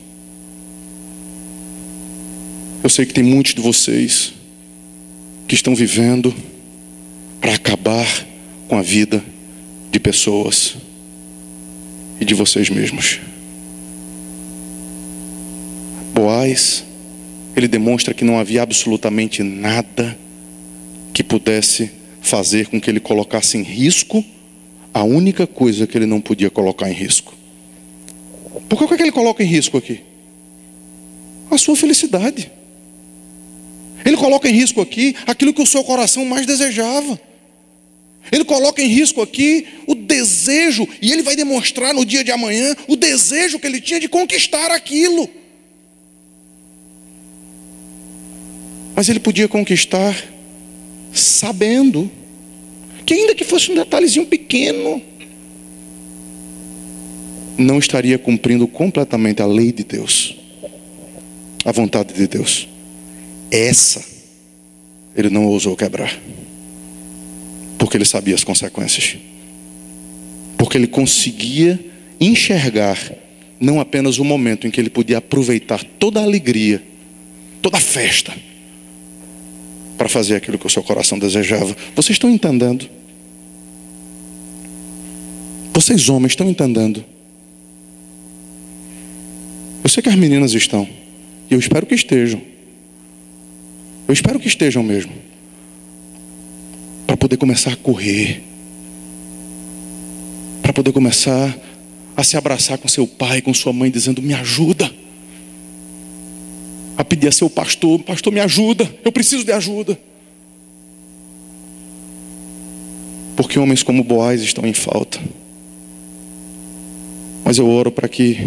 Eu sei que tem muitos de vocês que estão vivendo para acabar com a vida de pessoas e de vocês mesmos. Boaz, ele demonstra que não havia absolutamente nada que pudesse fazer com que ele colocasse em risco a única coisa que ele não podia colocar em risco. Por que ele coloca em risco aqui? A sua felicidade. Ele coloca em risco aqui aquilo que o seu coração mais desejava. Ele coloca em risco aqui o desejo, e ele vai demonstrar no dia de amanhã o desejo que ele tinha de conquistar aquilo. Mas ele podia conquistar sabendo que, ainda que fosse um detalhezinho pequeno, não estaria cumprindo completamente a lei de Deus, a vontade de Deus. Essa ele não ousou quebrar, porque ele sabia as consequências, porque ele conseguia enxergar não apenas o momento em que ele podia aproveitar toda a alegria, toda a festa, para fazer aquilo que o seu coração desejava. Vocês estão entendendo? Vocês homens estão entendendo? Eu sei que as meninas estão, e eu espero que estejam. Eu espero que estejam mesmo, para poder começar a correr, para poder começar a se abraçar com seu pai, com sua mãe, dizendo: me ajuda, a pedir a seu pastor: pastor, me ajuda, eu preciso de ajuda. Porque homens como Boaz estão em falta. Mas eu oro para que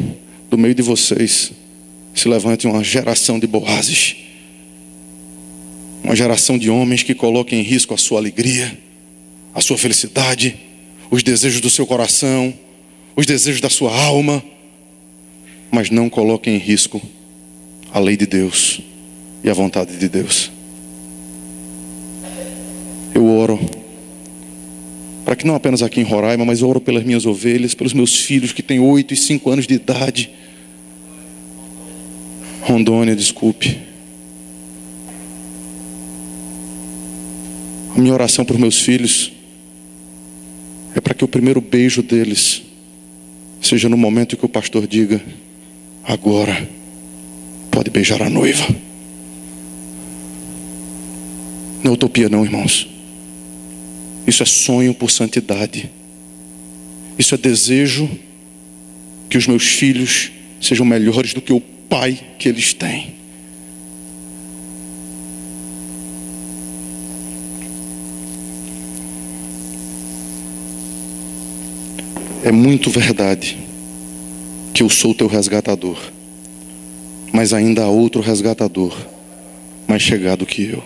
do meio de vocês se levante uma geração de Boazes, uma geração de homens que coloquem em risco a sua alegria, a sua felicidade, os desejos do seu coração, os desejos da sua alma, mas não coloquem em risco a lei de Deus e a vontade de Deus. Eu oro para que não apenas aqui em Roraima, mas eu oro pelas minhas ovelhas, pelos meus filhos que têm 8 e 5 anos de idade. Rondônia, desculpe. A minha oração por meus filhos é para que o primeiro beijo deles seja no momento em que o pastor diga: agora pode beijar a noiva. Não é utopia não, irmãos. Isso é sonho por santidade. Isso é desejo que os meus filhos sejam melhores do que o pai que eles têm. É muito verdade que eu sou teu resgatador, mas ainda há outro resgatador mais chegado que eu.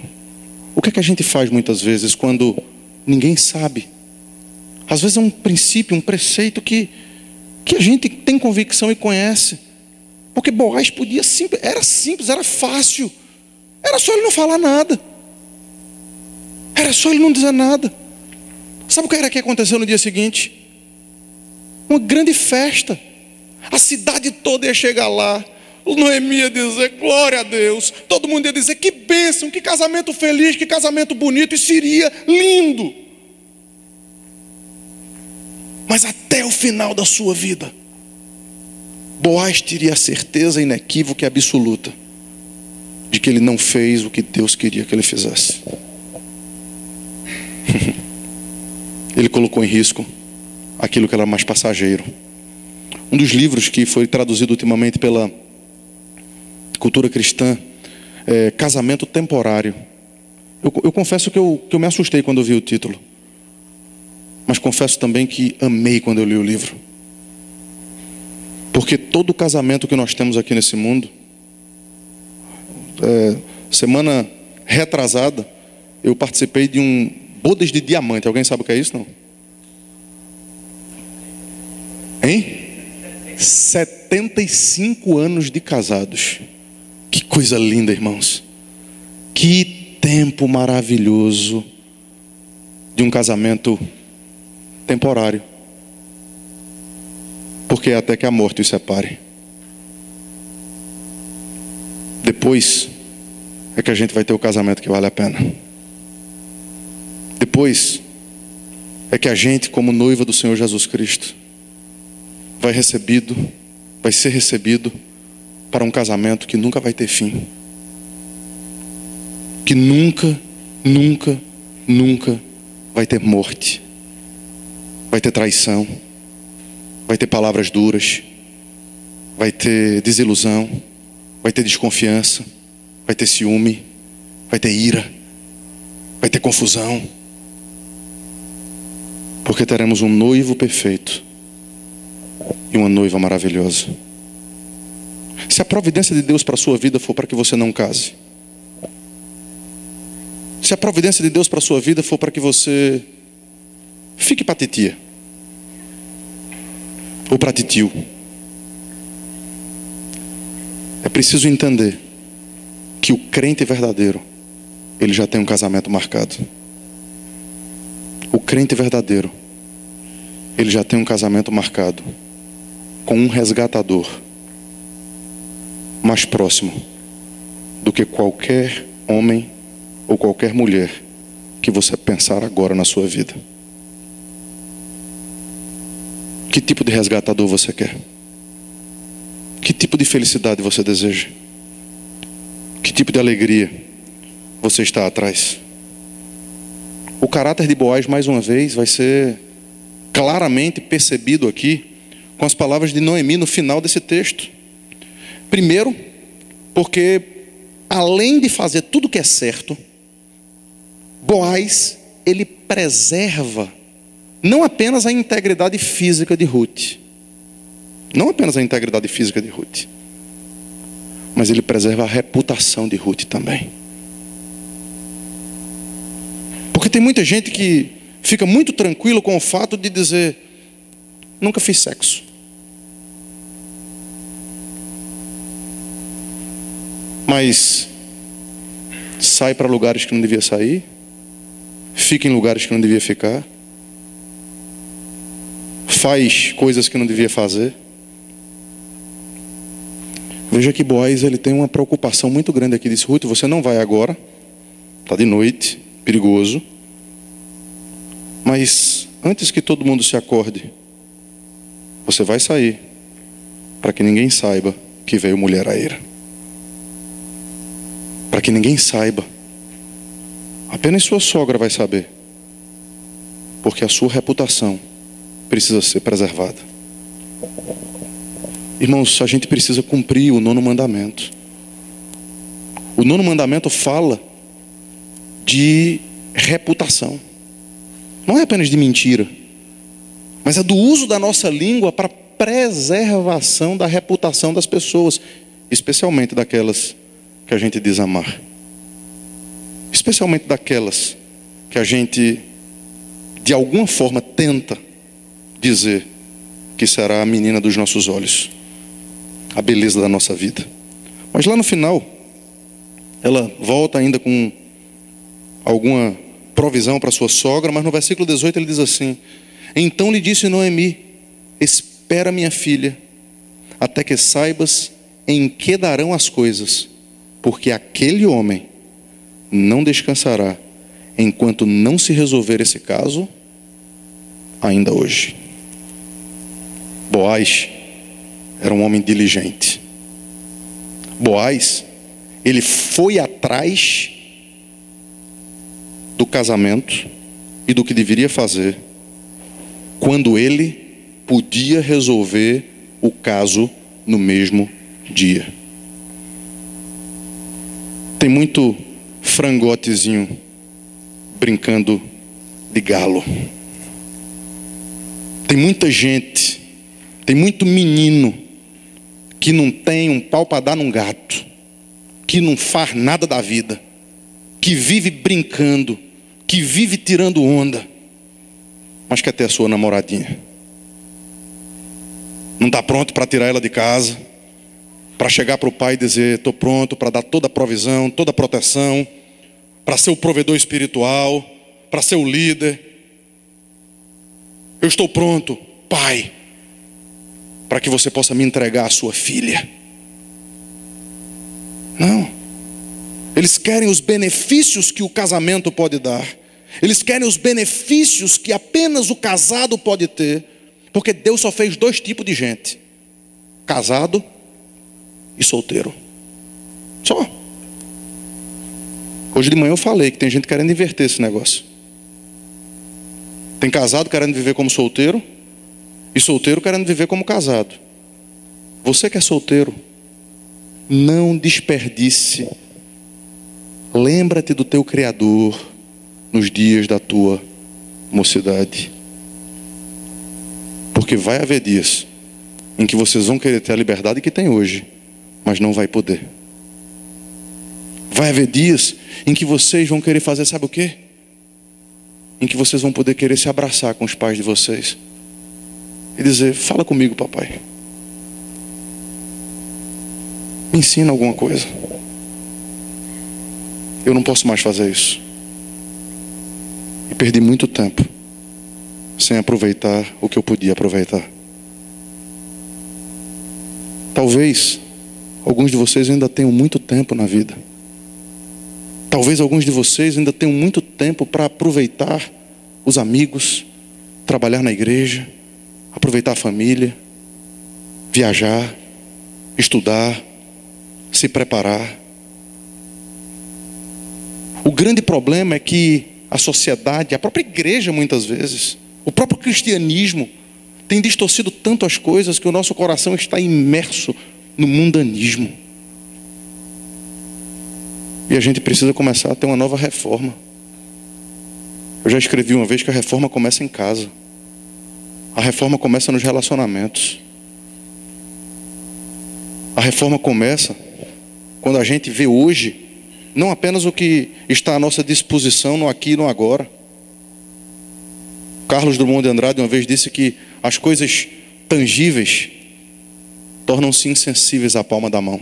O que é que a gente faz muitas vezes quando ninguém sabe? Às vezes é um princípio, um preceito que a gente tem convicção e conhece. Porque Boaz podia era simples, era fácil. Era só ele não falar nada. Era só ele não dizer nada. Sabe o que era que aconteceu no dia seguinte? Uma grande festa. A cidade toda ia chegar lá. Noemi ia dizer: glória a Deus. Todo mundo ia dizer: que bênção, que casamento feliz, que casamento bonito. E seria lindo. Mas até o final da sua vida, Boaz teria a certeza inequívoca e absoluta de que ele não fez o que Deus queria que ele fizesse. Ele colocou em risco aquilo que era mais passageiro. Um dos livros que foi traduzido ultimamente pela cultura cristã é Casamento Temporário. Eu confesso que eu me assustei quando eu vi o título, mas confesso também que amei quando eu li o livro. Porque todo casamento que nós temos aqui nesse mundo, semana retrasada, eu participei de um bodas de diamante. Alguém sabe o que é isso, não? Hein? 75 anos de casados. Que coisa linda, irmãos. Que tempo maravilhoso de um casamento temporário. Porque até que a morte os separe. Depois é que a gente vai ter o casamento que vale a pena. Depois é que a gente, como noiva do Senhor Jesus Cristo, vai ser recebido para um casamento que nunca vai ter fim. Que nunca, nunca, nunca vai ter morte. Vai ter traição. Vai ter palavras duras. Vai ter desilusão. Vai ter desconfiança. Vai ter ciúme. Vai ter ira. Vai ter confusão. Porque teremos um noivo perfeito e uma noiva maravilhosa. Se a providência de Deus para a sua vida for para que você não case, se a providência de Deus para a sua vida for para que você fique para titia ou para titio, é preciso entender que o crente verdadeiro, ele já tem um casamento marcado. O crente verdadeiro, ele já tem um casamento marcado com um resgatador mais próximo do que qualquer homem ou qualquer mulher que você pensar agora na sua vida. Que tipo de resgatador você quer? Que tipo de felicidade você deseja? Que tipo de alegria você está atrás? O caráter de Boaz, mais uma vez, vai ser claramente percebido aqui com as palavras de Noemi no final desse texto. Primeiro, porque além de fazer tudo que é certo, Boaz, ele preserva não apenas a integridade física de Ruth, não apenas a integridade física de Ruth, mas ele preserva a reputação de Ruth também. Porque tem muita gente que fica muito tranquilo com o fato de dizer: nunca fiz sexo. Mas sai para lugares que não devia sair, fica em lugares que não devia ficar, faz coisas que não devia fazer. Veja que Boaz, ele tem uma preocupação muito grande aqui. Diz: Ruth, você não vai agora, está de noite, perigoso, mas antes que todo mundo se acorde, você vai sair, para que ninguém saiba que veio mulheraeira. Para que ninguém saiba. Apenas sua sogra vai saber. Porque a sua reputação precisa ser preservada. Irmãos, a gente precisa cumprir o 9º mandamento. O 9º mandamento fala de reputação. Não é apenas de mentira, mas é do uso da nossa língua para preservação da reputação das pessoas, especialmente daquelas que a gente diz amar, especialmente daquelas que a gente de alguma forma tenta dizer que será a menina dos nossos olhos, a beleza da nossa vida. Mas lá no final ela volta ainda com alguma provisão para sua sogra, mas no versículo 18 ele diz assim: então lhe disse Noemi: espera, minha filha, até que saibas em que darão as coisas, porque aquele homem não descansará enquanto não se resolver esse caso ainda hoje. Boaz era um homem diligente. Boaz, ele foi atrás do casamento e do que deveria fazer quando ele podia resolver o caso no mesmo dia. Tem muito frangotezinho brincando de galo. Tem muita gente, tem muito menino que não tem um pau para dar num gato, que não faz nada da vida, que vive brincando, que vive tirando onda, mas quer ter a sua namoradinha. Não está pronto para tirar ela de casa, para chegar para o pai e dizer: estou pronto para dar toda a provisão, toda a proteção, para ser o provedor espiritual, para ser o líder. Eu estou pronto, pai, para que você possa me entregar a sua filha. Não. Eles querem os benefícios que o casamento pode dar. Eles querem os benefícios que apenas o casado pode ter. Porque Deus só fez 2 tipos de gente: casado e solteiro. Só. Hoje de manhã eu falei que tem gente querendo inverter esse negócio. Tem casado querendo viver como solteiro e solteiro querendo viver como casado. Você que é solteiro, não desperdice. Lembra-te do teu Criador nos dias da tua mocidade. Porque vai haver dias em que vocês vão querer ter a liberdade que tem hoje, mas não vai poder. Vai haver dias em que vocês vão querer fazer, sabe o quê? Em que vocês vão poder querer se abraçar com os pais de vocês e dizer: fala comigo, papai, me ensina alguma coisa. Eu não posso mais fazer isso. E perdi muito tempo sem aproveitar o que eu podia aproveitar. Talvez alguns de vocês ainda tenham muito tempo na vida. Talvez alguns de vocês ainda tenham muito tempo para aproveitar os amigos, trabalhar na igreja, aproveitar a família, viajar, estudar, se preparar. O grande problema é que a sociedade, a própria igreja muitas vezes, o próprio cristianismo tem distorcido tanto as coisas que o nosso coração está imerso no mundanismo. E a gente precisa começar a ter uma nova reforma. Eu já escrevi uma vez que a reforma começa em casa. A reforma começa nos relacionamentos. A reforma começa quando a gente vê hoje não apenas o que está à nossa disposição no aqui e no agora. Carlos Drummond de Andrade uma vez disse que as coisas tangíveis tornam-se insensíveis à palma da mão.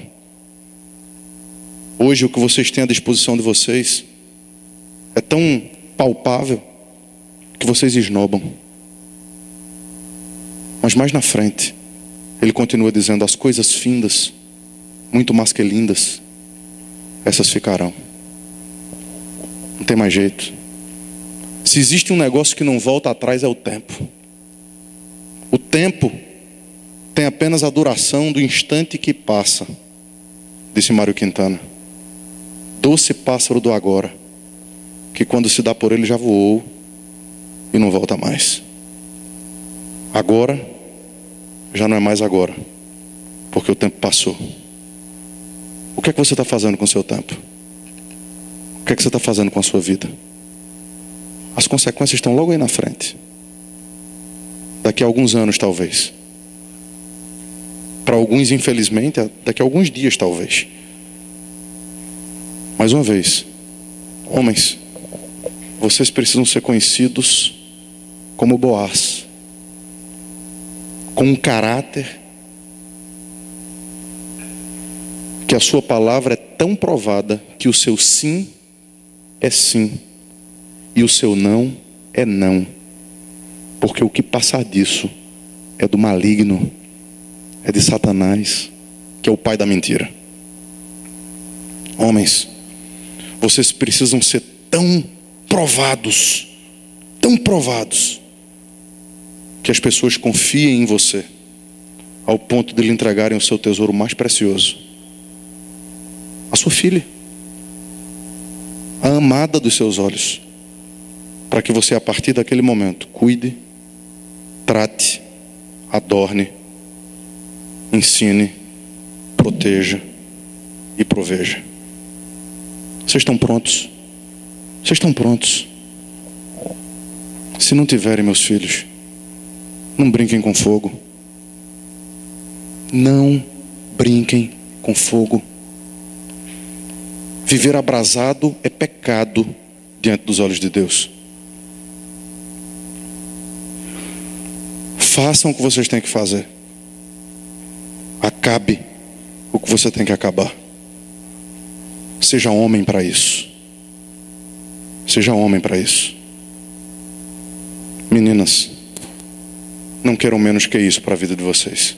Hoje o que vocês têm à disposição de vocês é tão palpável que vocês esnobam. Mas mais na frente, ele continua dizendo: as coisas findas, muito mais que lindas, essas ficarão. Não tem mais jeito. Se existe um negócio que não volta atrás, é o tempo. O tempo tem apenas a duração do instante que passa, disse Mário Quintana. Doce pássaro do agora, que quando se dá por ele já voou e não volta mais. Agora já não é mais agora, porque o tempo passou. O que é que você está fazendo com o seu tempo? O que é que você está fazendo com a sua vida? As consequências estão logo aí na frente. Daqui a alguns anos, talvez. Para alguns, infelizmente, daqui a alguns dias, talvez. Mais uma vez, homens, vocês precisam ser conhecidos como Boaz, com um caráter que a sua palavra é tão provada que o seu sim é sim e o seu não é não, porque o que passar disso é do maligno, é de Satanás, que é o pai da mentira. Homens, vocês precisam ser tão provados, que as pessoas confiem em você, ao ponto de lhe entregarem o seu tesouro mais precioso, a sua filha, a amada dos seus olhos, para que você, a partir daquele momento, cuide, trate, adorne, ensine, proteja e proveja. Vocês estão prontos? Vocês estão prontos? Se não tiverem, meus filhos, não brinquem com fogo. Não brinquem com fogo. Viver abrasado é pecado diante dos olhos de Deus. Façam o que vocês têm que fazer. Acabe o que você tem que acabar. Seja homem para isso. Seja homem para isso. Meninas, não queiram menos que isso para a vida de vocês.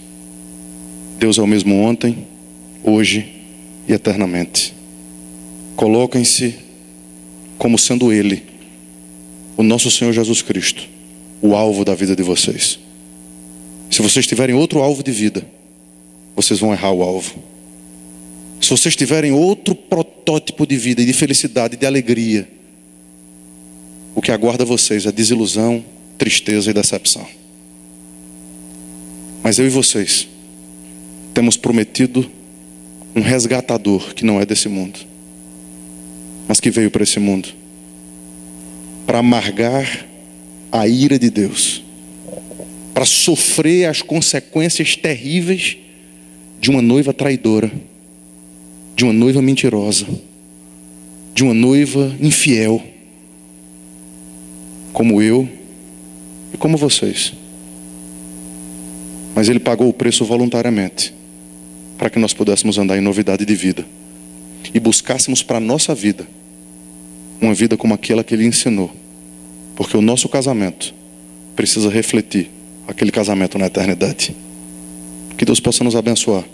Deus é o mesmo ontem, hoje e eternamente. Coloquem-se como sendo Ele, o nosso Senhor Jesus Cristo, o alvo da vida de vocês. Se vocês tiverem outro alvo de vida, vocês vão errar o alvo. Se vocês tiverem outro protótipo de vida e de felicidade e de alegria, o que aguarda vocês é desilusão, tristeza e decepção. Mas eu e vocês temos prometido um resgatador que não é desse mundo, mas que veio para esse mundo para amargar a ira de Deus, para sofrer as consequências terríveis de uma noiva traidora, de uma noiva mentirosa, de uma noiva infiel, como eu e como vocês. Mas Ele pagou o preço voluntariamente, para que nós pudéssemos andar em novidade de vida e buscássemos para a nossa vida uma vida como aquela que Ele ensinou, porque o nosso casamento precisa refletir aquele casamento na eternidade. Que Deus possa nos abençoar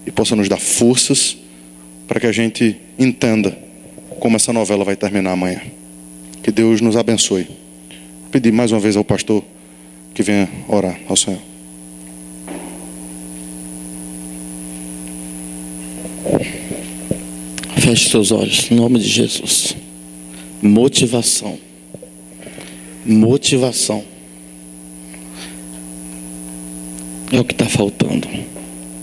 e possa nos dar forças para que a gente entenda como essa novela vai terminar amanhã. Que Deus nos abençoe. Vou pedir mais uma vez ao pastor que venha orar ao Senhor. Feche seus olhos, em nome de Jesus. Motivação. Motivação. É o que está faltando.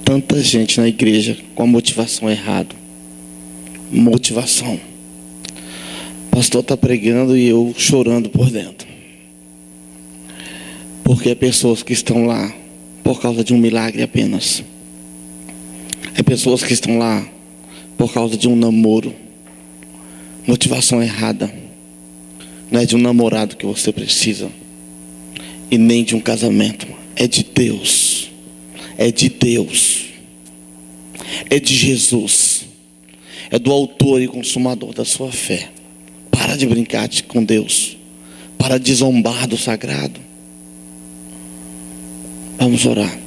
Tanta gente na igreja com a motivação errada. motivação. O pastor está pregando e eu chorando por dentro. Porque é pessoas que estão lá por causa de um milagre apenas. É pessoas que estão lá por causa de um namoro. Motivação errada. Não é de um namorado que você precisa. E nem de um casamento. É de Deus. É de Deus. É de Jesus. É do autor e consumador da sua fé. Para de brincar com Deus. Para de zombar do sagrado. Vamos orar.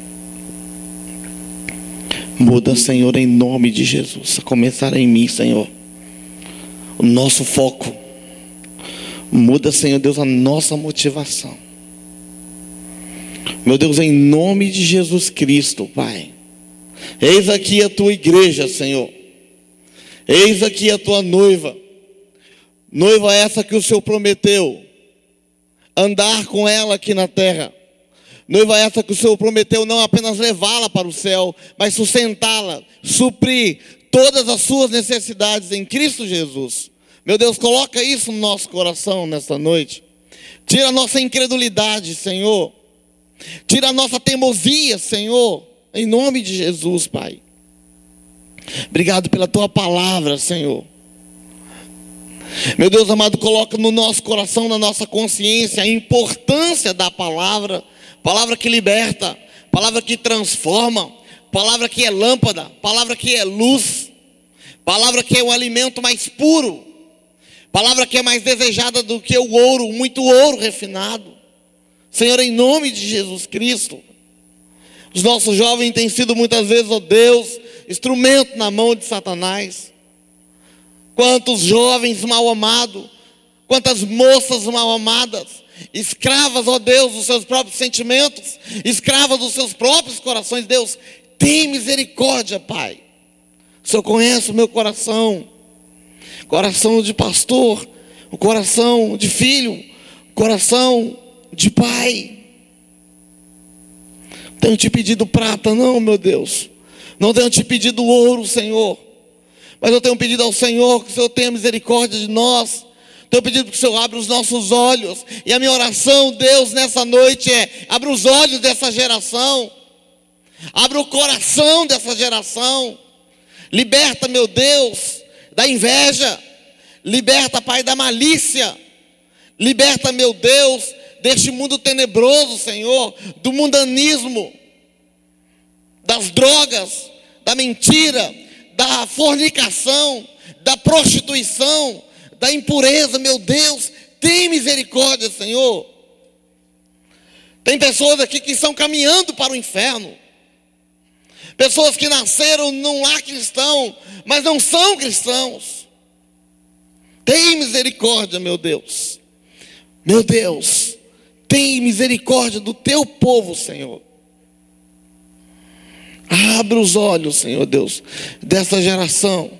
Muda, Senhor, em nome de Jesus. A começar em mim, Senhor, o nosso foco. Muda, Senhor Deus, a nossa motivação. Meu Deus, em nome de Jesus Cristo, Pai. Eis aqui a tua igreja, Senhor. Eis aqui a tua noiva. Noiva essa que o Senhor prometeu andar com ela aqui na terra. Noiva essa que o Senhor prometeu não apenas levá-la para o céu, mas sustentá-la, suprir todas as suas necessidades em Cristo Jesus. Meu Deus, coloca isso no nosso coração nesta noite. Tira a nossa incredulidade, Senhor. Tira a nossa teimosia, Senhor, em nome de Jesus, Pai. Obrigado pela tua palavra, Senhor. Meu Deus amado, coloca no nosso coração, na nossa consciência, a importância da palavra. Palavra que liberta, palavra que transforma, palavra que é lâmpada, palavra que é luz, palavra que é o alimento mais puro, palavra que é mais desejada do que o ouro, muito ouro refinado. Senhor, em nome de Jesus Cristo, os nossos jovens têm sido muitas vezes, ó Deus, instrumento na mão de Satanás. Quantos jovens mal amados, quantas moças mal amadas, escravas, ó Deus, dos seus próprios sentimentos, escravas dos seus próprios corações. Deus, tem misericórdia, Pai. O Senhor conhece o meu coração, coração de pastor, o coração de filho, coração de pai. Não tenho te pedido prata, não, meu Deus. Não tenho te pedido ouro, Senhor. Mas eu tenho pedido ao Senhor que o Senhor tenha misericórdia de nós. Tenho pedido que o Senhor abra os nossos olhos. E a minha oração, Deus, nessa noite é: abra os olhos dessa geração. Abra o coração dessa geração. Liberta, meu Deus, da inveja. Liberta, Pai, da malícia. Liberta, meu Deus, deste mundo tenebroso, Senhor, do mundanismo, das drogas, da mentira, da fornicação, da prostituição, da impureza. Meu Deus, tem misericórdia, Senhor. Tem pessoas aqui que estão caminhando para o inferno. Pessoas que nasceram num lar cristão, mas não são cristãos. Tem misericórdia, meu Deus. Meu Deus, tem misericórdia do teu povo, Senhor. Abra os olhos, Senhor Deus, dessa geração.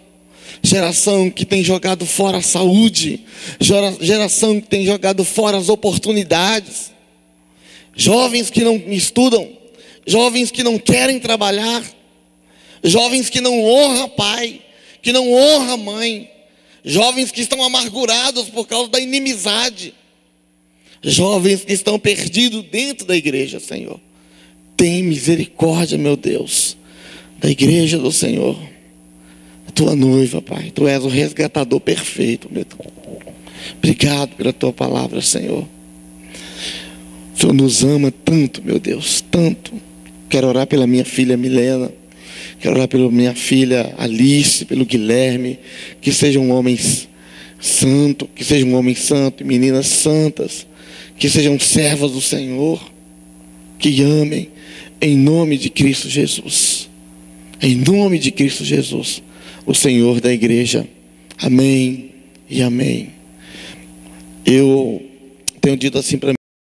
Geração que tem jogado fora a saúde. Geração que tem jogado fora as oportunidades. Jovens que não estudam. Jovens que não querem trabalhar. Jovens que não honram pai, que não honram mãe. Jovens que estão amargurados por causa da inimizade. Jovens que estão perdidos dentro da igreja, Senhor. Tem misericórdia, meu Deus, da igreja do Senhor. A tua noiva, Pai. Tu és o resgatador perfeito, meu Deus. Obrigado pela tua palavra, Senhor. O Senhor nos ama tanto, meu Deus, tanto. Quero orar pela minha filha Milena. Quero orar pela minha filha Alice, pelo Guilherme. Que sejam homens santos, que sejam homens santos, meninas santas. Que sejam servas do Senhor, que amem, em nome de Cristo Jesus. Em nome de Cristo Jesus, o Senhor da igreja. Amém e amém. Eu tenho dito assim para